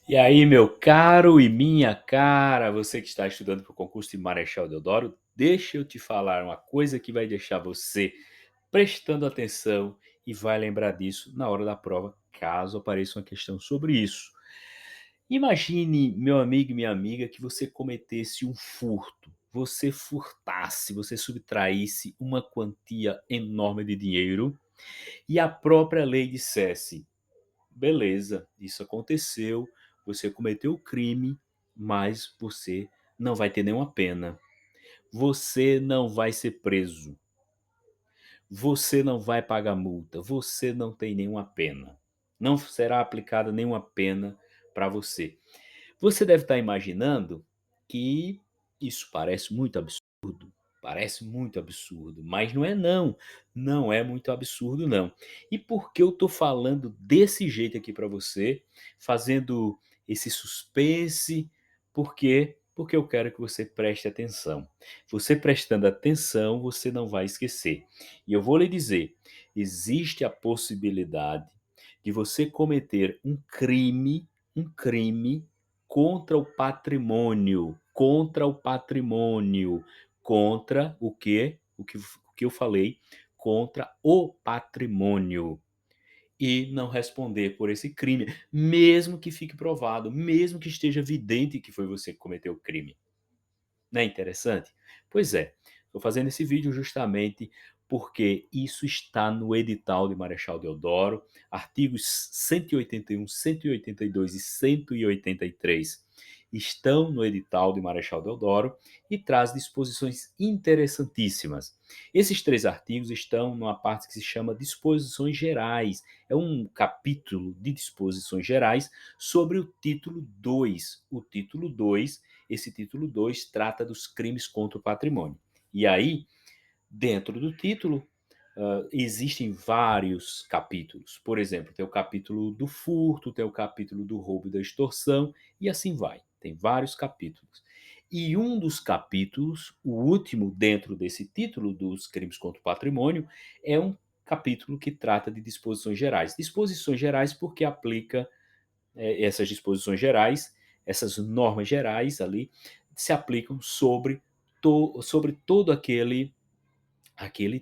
E aí, meu caro e minha cara, você que está estudando para o concurso de Marechal Deodoro, deixa eu te falar uma coisa que vai deixar você prestando atenção e vai lembrar disso na hora da prova, caso apareça uma questão sobre isso. Imagine, meu amigo e minha amiga, que você cometesse um furto. Você furtasse, você subtraísse uma quantia enorme de dinheiro e a própria lei dissesse: beleza, isso aconteceu, você cometeu o crime, mas você não vai ter nenhuma pena. Você não vai ser preso. Você não vai pagar multa. Você não tem nenhuma pena. Não será aplicada nenhuma pena para você. Você deve estar imaginando que isso parece muito absurdo, mas não é não, não é muito absurdo não. E por que eu estou falando desse jeito aqui para você, fazendo esse suspense? Por quê? Porque eu quero que você preste atenção. Você prestando atenção, você não vai esquecer. E eu vou lhe dizer, existe a possibilidade de você cometer um crime contra o patrimônio, contra o patrimônio, contra o quê? O que eu falei, contra o patrimônio. E não responder por esse crime, mesmo que fique provado, mesmo que esteja evidente que foi você que cometeu o crime. Não é interessante? Pois é, estou fazendo esse vídeo justamente porque isso está no edital de Marechal Deodoro, artigos 181, 182 e 183 estão no edital de Marechal Deodoro e traz disposições interessantíssimas. Esses três artigos estão numa parte que se chama Disposições Gerais. É um capítulo de disposições gerais sobre o título 2. O título 2, esse título 2 trata dos crimes contra o patrimônio. E aí, dentro do título, existem vários capítulos. Por exemplo, tem o capítulo do furto, tem o capítulo do roubo e da extorsão, e assim vai. Tem vários capítulos. E um dos capítulos, o último dentro desse título dos crimes contra o patrimônio, é um capítulo que trata de disposições gerais. Disposições gerais porque aplica essas disposições gerais, essas normas gerais ali, se aplicam sobre todo aquele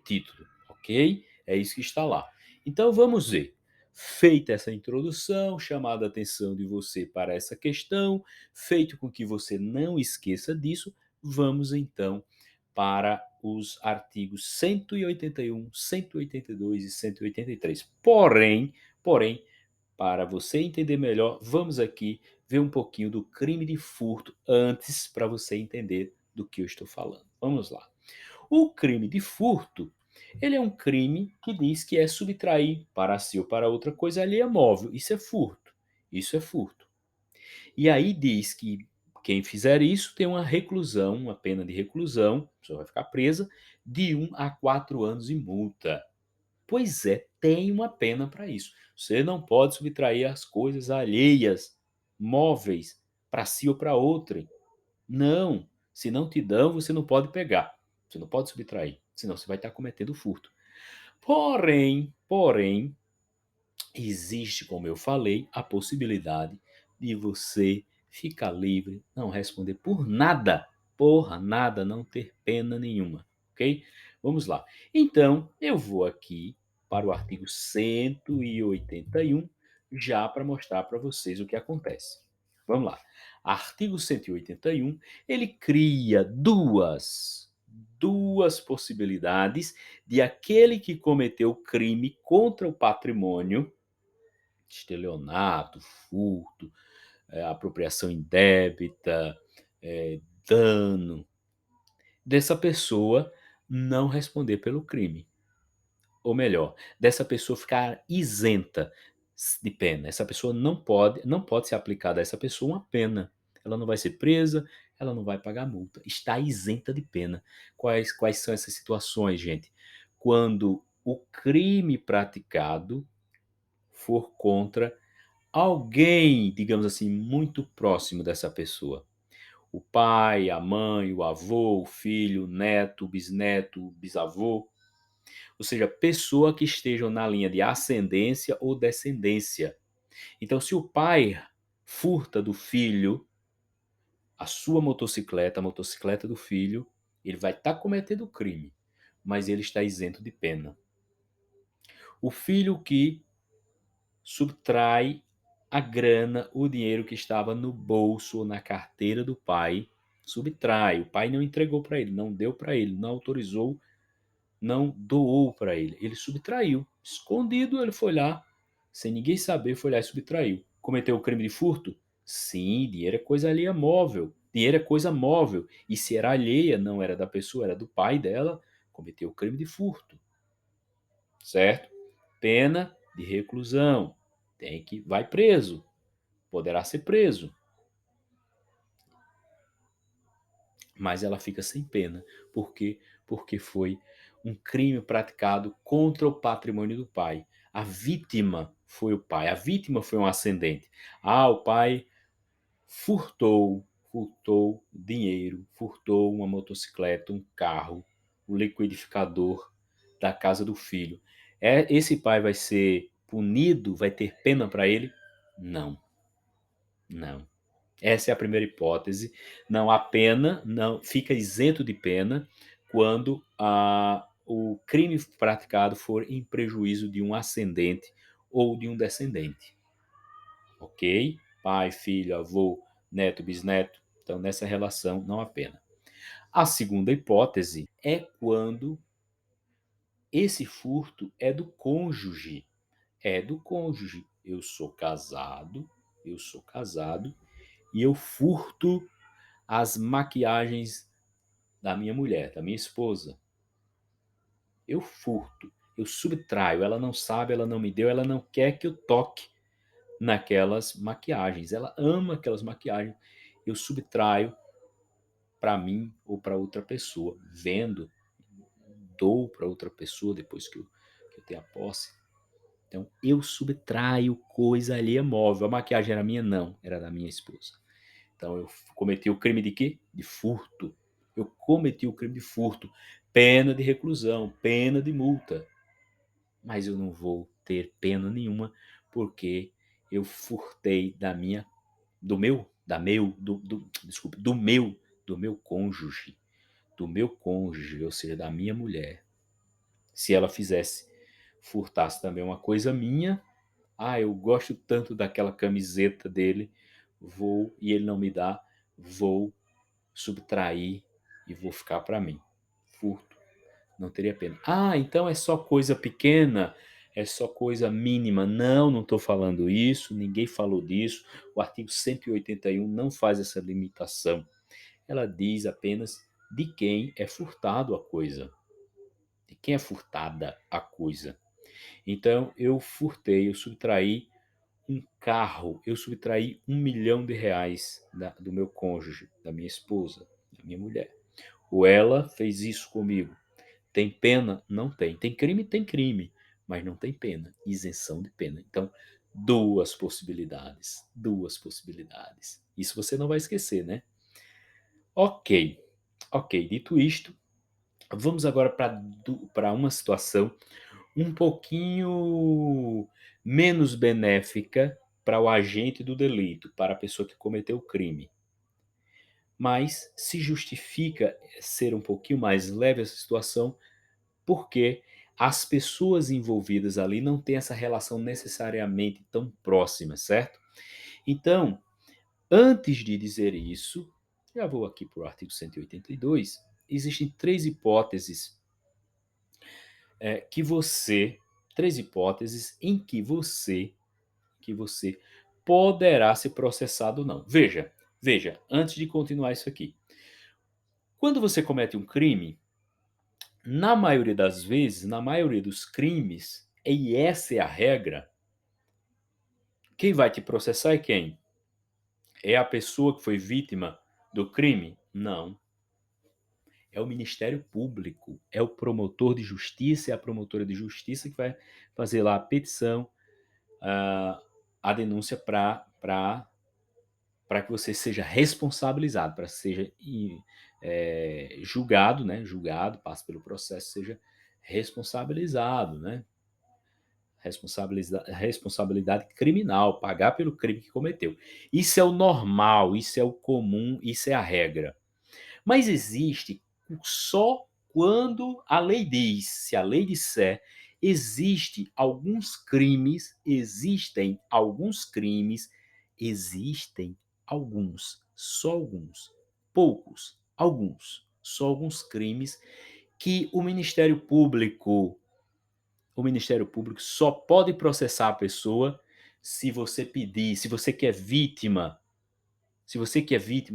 título, ok? É isso que está lá. Então vamos ver. Feita essa introdução, chamada a atenção de você para essa questão, feito com que você não esqueça disso, vamos então para os artigos 181, 182 e 183. Porém, para você entender melhor, vamos aqui ver um pouquinho do crime de furto antes para você entender do que eu estou falando. Vamos lá. O crime de furto, ele é um crime que diz que é subtrair para si ou para outra coisa alheia móvel. Isso é furto. Isso é furto. E aí diz que quem fizer isso tem uma reclusão, uma pena de reclusão, a pessoa vai ficar presa, de 1 a 4 anos e multa. Pois é, tem uma pena para isso. Você não pode subtrair as coisas alheias, móveis, para si ou para outrem. Não. Se não te dão, você não pode pegar. Você não pode subtrair, senão você vai estar cometendo furto. Porém, existe, como eu falei, a possibilidade de você ficar livre, não responder por nada, porra, nada, não ter pena nenhuma, ok? Vamos lá. Então, eu vou aqui para o artigo 181, já para mostrar para vocês o que acontece. Vamos lá. Artigo 181, ele cria duas possibilidades de aquele que cometeu crime contra o patrimônio, estelionato, furto, apropriação indébita, dano, dessa pessoa não responder pelo crime. Ou melhor, dessa pessoa ficar isenta de pena. Essa pessoa não pode ser aplicada a essa pessoa uma pena. Ela não vai ser presa, ela não vai pagar multa. Está isenta de pena. Quais são essas situações, gente? Quando o crime praticado for contra alguém, digamos assim, muito próximo dessa pessoa. O pai, a mãe, o avô, o filho, o neto, o bisneto, o bisavô. Ou seja, pessoa que estejam na linha de ascendência ou descendência. Então, se o pai furta do filho a sua motocicleta, a motocicleta do filho, ele vai estar cometendo crime, mas ele está isento de pena. O filho que subtrai a grana, o dinheiro que estava no bolso ou na carteira do pai, subtrai. O pai não entregou para ele, não deu para ele, não autorizou, não doou para ele. Ele subtraiu. Escondido, ele foi lá, sem ninguém saber, foi lá e subtraiu. Cometeu o crime de furto? Sim, dinheiro é coisa alheia móvel. Dinheiro é coisa móvel. E se era alheia, não era da pessoa, era do pai dela, cometeu o crime de furto. Certo? Pena de reclusão. Vai preso. Poderá ser preso. Mas ela fica sem pena. Por quê? Porque foi um crime praticado contra o patrimônio do pai. A vítima foi o pai. A vítima foi um ascendente. O pai furtou dinheiro, furtou uma motocicleta, um carro, o liquidificador da casa do filho. Esse pai vai ser punido? Vai ter pena para ele? Não, não. Essa é a primeira hipótese. Não há pena, não fica isento de pena quando o crime praticado for em prejuízo de um ascendente ou de um descendente. Ok? Pai, filho, avô, neto, bisneto. Então, nessa relação, não há pena. A segunda hipótese é quando esse furto é do cônjuge. É do cônjuge. Eu sou casado e eu furto as maquiagens da minha mulher, da minha esposa. Eu furto, eu subtraio. Ela não sabe, ela não me deu, ela não quer que eu toque naquelas maquiagens. Ela ama aquelas maquiagens. Eu subtraio para mim ou para outra pessoa. Vendo, dou para outra pessoa depois que eu tenho a posse. Então, eu subtraio coisa alheia móvel. A maquiagem era minha? Não, era da minha esposa. Então, eu cometi o crime de quê? De furto. Eu cometi o crime de furto. Pena de reclusão, pena de multa. Mas eu não vou ter pena nenhuma porque eu furtei desculpe, do meu cônjuge, ou seja, da minha mulher. Se ela furtasse também uma coisa minha, eu gosto tanto daquela camiseta dele, e ele não me dá, vou subtrair e vou ficar para mim. Furto, não teria pena. Então é só coisa pequena, é só coisa mínima. Não, não estou falando isso, ninguém falou disso. O artigo 181 não faz essa limitação. Ela diz apenas de quem é furtado a coisa, de quem é furtada a coisa. Então eu subtraí um carro, eu subtraí R$ 1 milhão do meu cônjuge, da minha esposa, da minha mulher. Ou ela fez isso comigo. Tem pena? Não tem. Tem crime? Tem crime. Mas não tem pena. Isenção de pena. Então, duas possibilidades. Duas possibilidades. Isso você não vai esquecer, né? Ok. Ok. Dito isto, vamos agora para uma situação um pouquinho menos benéfica para o agente do delito, para a pessoa que cometeu o crime. Mas se justifica ser um pouquinho mais leve essa situação porque as pessoas envolvidas ali não têm essa relação necessariamente tão próxima, certo? Então, antes de dizer isso, já vou aqui para o artigo 182, existem que você, três hipóteses em que você poderá ser processado ou não. Veja, antes de continuar isso aqui. Quando você comete um crime, na maioria das vezes, na maioria dos crimes, e essa é a regra, quem vai te processar é quem? É a pessoa que foi vítima do crime? Não. É o Ministério Público, é o promotor de justiça, é a promotora de justiça que vai fazer lá a petição, a denúncia para que você seja responsabilizado, para que seja julgado, né? Julgado, passe pelo processo, seja responsabilizado, né? responsabilidade criminal, pagar pelo crime que cometeu. Isso é o normal, isso é o comum, isso é a regra. Mas existe só quando a lei diz, se a lei disser, existem alguns, só alguns, poucos, alguns, só alguns crimes que o Ministério Público só pode processar a pessoa se você pedir, se você que é vítima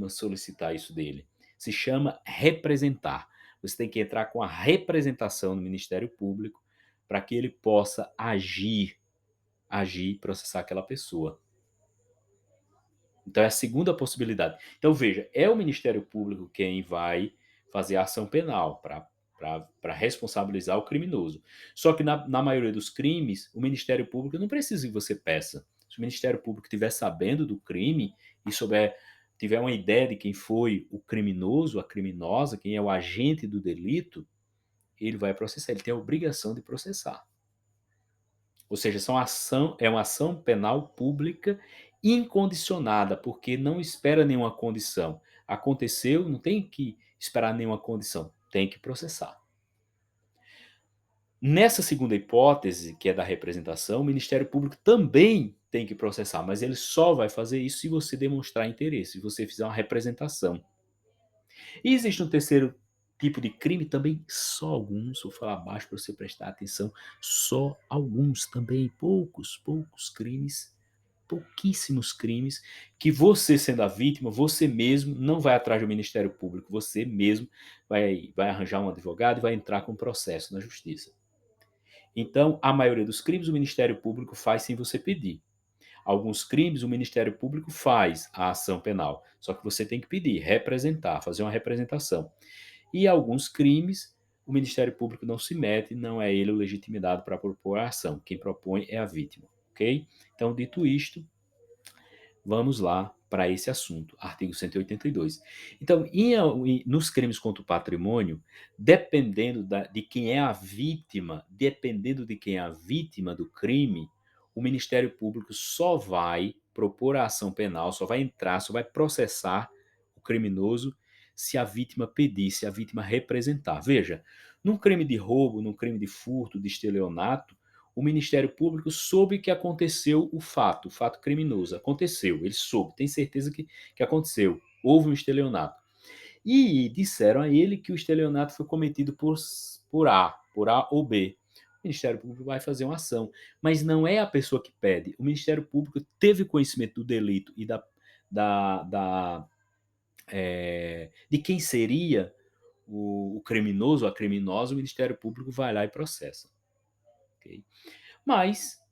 solicitar isso dele. Se chama representar. Você tem que entrar com a representação no Ministério Público para que ele possa agir e processar aquela pessoa. Então é a segunda possibilidade. Então veja, é o Ministério Público quem vai fazer a ação penal para responsabilizar o criminoso. Só que na maioria dos crimes, o Ministério Público não precisa que você peça. Se o Ministério Público estiver sabendo do crime e tiver uma ideia de quem foi o criminoso, a criminosa, quem é o agente do delito, ele vai processar. Ele tem a obrigação de processar. Ou seja, é uma ação penal pública incondicionada, porque não espera nenhuma condição. Aconteceu, não tem que esperar nenhuma condição, tem que processar. Nessa segunda hipótese, que é da representação, o Ministério Público também tem que processar, mas ele só vai fazer isso se você demonstrar interesse, se você fizer uma representação. E existe um terceiro tipo de crime também, só alguns, vou falar baixo para você prestar atenção, só alguns também, poucos crimes, pouquíssimos crimes, que você sendo a vítima, você mesmo não vai atrás do Ministério Público, você mesmo vai arranjar um advogado e vai entrar com um processo na justiça. Então, a maioria dos crimes o Ministério Público faz sem você pedir. Alguns crimes o Ministério Público faz a ação penal, só que você tem que pedir, representar, fazer uma representação. E alguns crimes o Ministério Público não se mete, não é ele o legitimado para propor a ação. Quem propõe é a vítima, ok? Então, dito isto, vamos lá para esse assunto, artigo 182. Então, nos crimes contra o patrimônio, dependendo de quem é a vítima do crime, o Ministério Público só vai propor a ação penal, só vai entrar, só vai processar o criminoso se a vítima pedir, se a vítima representar. Veja, num crime de roubo, num crime de furto, de estelionato, o Ministério Público soube que aconteceu o fato criminoso. Aconteceu, ele soube, tem certeza que aconteceu. Houve um estelionato. E disseram a ele que o estelionato foi cometido por A ou B. O Ministério Público vai fazer uma ação. Mas não é a pessoa que pede. O Ministério Público teve conhecimento do delito e de quem seria o criminoso, a criminosa, o Ministério Público vai lá e processa. Okay? Mas,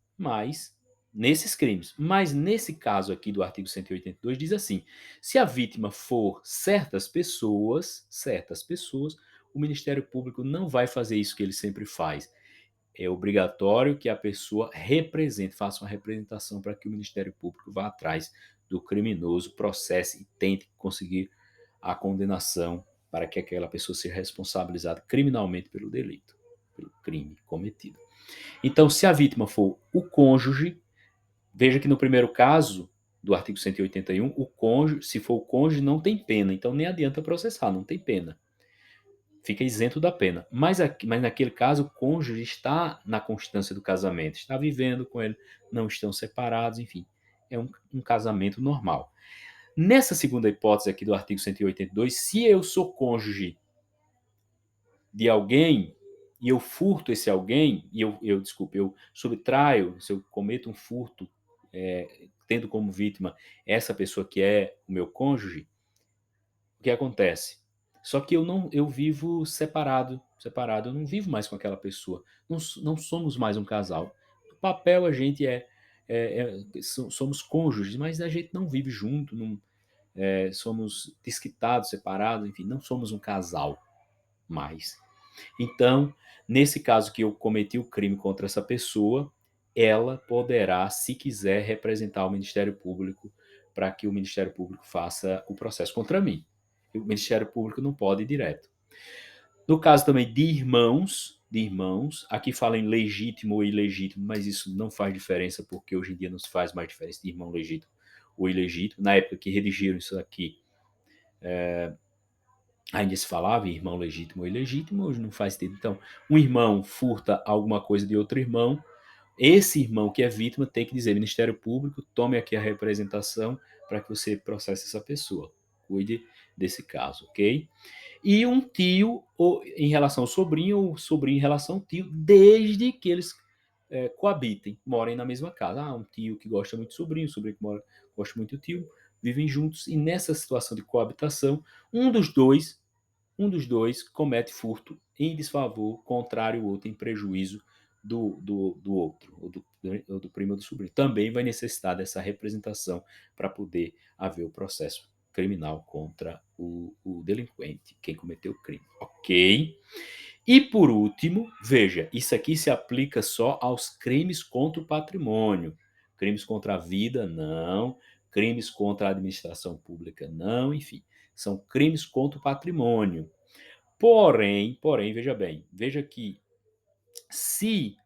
nesses crimes, mas nesse caso aqui do artigo 182 diz assim: se a vítima for certas pessoas, o Ministério Público não vai fazer isso que ele sempre faz. É obrigatório que a pessoa faça uma representação para que o Ministério Público vá atrás do criminoso, processe e tente conseguir a condenação para que aquela pessoa seja responsabilizada criminalmente pelo delito, pelo crime cometido. Então, se a vítima for o cônjuge, veja que no primeiro caso do artigo 181, se for o cônjuge, não tem pena. Então, nem adianta processar, não tem pena. Fica isento da pena. Mas naquele caso, o cônjuge está na constância do casamento, está vivendo com ele, não estão separados, enfim. É um casamento normal. Nessa segunda hipótese aqui do artigo 182, se eu sou cônjuge de alguém e eu furto esse alguém, e eu subtraio, se eu cometo um furto, tendo como vítima essa pessoa que é o meu cônjuge, o que acontece? Só que eu vivo separado, eu não vivo mais com aquela pessoa, não somos mais um casal. No papel a gente somos cônjuges, mas a gente não vive junto, somos desquitados, separados, enfim, não somos um casal mais. Então, nesse caso que eu cometi o crime contra essa pessoa, ela poderá, se quiser, representar o Ministério Público para que o Ministério Público faça o processo contra mim. O Ministério Público não pode ir direto. No caso também de irmãos, de irmãos. Aqui fala em legítimo ou ilegítimo, mas isso não faz diferença, porque hoje em dia não se faz mais diferença de irmão legítimo ou ilegítimo. Na época que redigiram isso aqui, ainda se falava em irmão legítimo ou ilegítimo, hoje não faz sentido. Então, um irmão furta alguma coisa de outro irmão, esse irmão que é vítima tem que dizer: Ministério Público, tome aqui a representação para que você processe essa pessoa. Cuide desse caso, ok? E um tio em relação ao sobrinho, ou sobrinho em relação ao tio, desde que eles coabitem, morem na mesma casa. Um tio que gosta muito do sobrinho, sobrinho que gosta muito do tio, vivem juntos, e nessa situação de coabitação, um dos dois, um dos dois comete furto em desfavor, contrário ao outro, em prejuízo do outro, ou do primo ou do sobrinho. Também vai necessitar dessa representação para poder haver o processo criminal contra o delinquente, quem cometeu o crime. Ok? E por último, veja, isso aqui se aplica só aos crimes contra o patrimônio. Crimes contra a vida, não. Crimes contra a administração pública, não. Enfim, são crimes contra o patrimônio. Porém, veja que se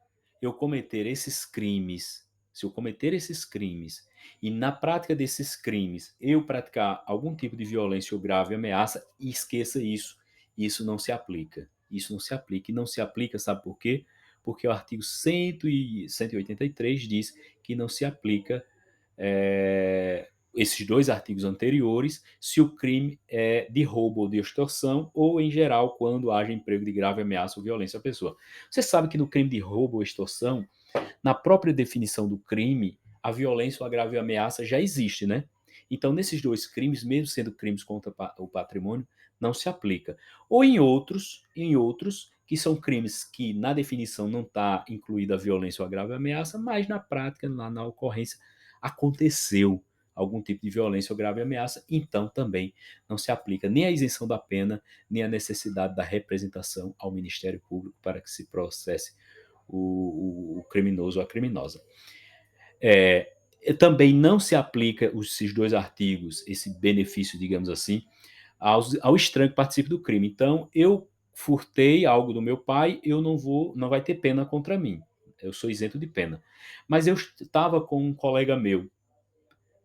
eu cometer esses crimes, se eu cometer esses crimes e na prática desses crimes eu praticar algum tipo de violência ou grave ameaça, esqueça isso. Isso não se aplica. Isso não se aplica. E não se aplica, sabe por quê? Porque o artigo 183 diz que não se aplica esses dois artigos anteriores se o crime é de roubo ou de extorsão, ou em geral quando haja emprego de grave ameaça ou violência à pessoa. Você sabe que no crime de roubo ou extorsão, na própria definição do crime, a violência ou a grave ameaça já existe, né? Então, nesses dois crimes, mesmo sendo crimes contra o patrimônio, não se aplica. Ou em outros que são crimes que na definição não está incluída a violência ou a grave ameaça, mas na prática, na ocorrência, aconteceu algum tipo de violência ou grave ameaça, então também não se aplica nem a isenção da pena, nem a necessidade da representação ao Ministério Público para que se processe o criminoso ou a criminosa. É, também não se aplica esses dois artigos, esse benefício, digamos assim, ao estranho que participe do crime. Então, eu furtei algo do meu pai, não vai ter pena contra mim. Eu sou isento de pena. Mas eu estava com um colega meu.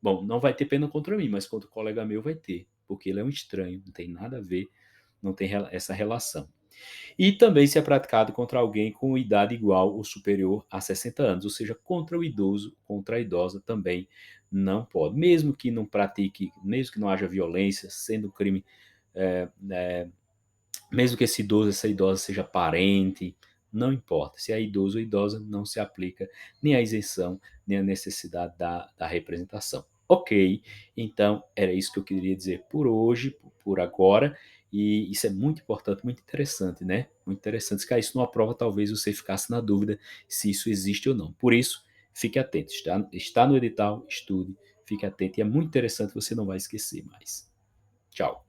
Bom, não vai ter pena contra mim, mas contra o colega meu vai ter, porque ele é um estranho, não tem nada a ver, não tem essa relação. E também se é praticado contra alguém com idade igual ou superior a 60 anos, ou seja, contra o idoso, contra a idosa também não pode. Mesmo que não pratique, mesmo que não haja violência, sendo um crime, é, é, mesmo que esse idoso, essa idosa seja parente, não importa. Se é idoso ou idosa, não se aplica nem a isenção, nem a necessidade da representação. Ok, então era isso que eu queria dizer por hoje, por agora, e isso é muito importante, muito interessante, né? Muito interessante. Se caísse numa prova, talvez você ficasse na dúvida se isso existe ou não. Por isso, fique atento, está no edital, estude, fique atento, e é muito interessante, você não vai esquecer mais. Tchau.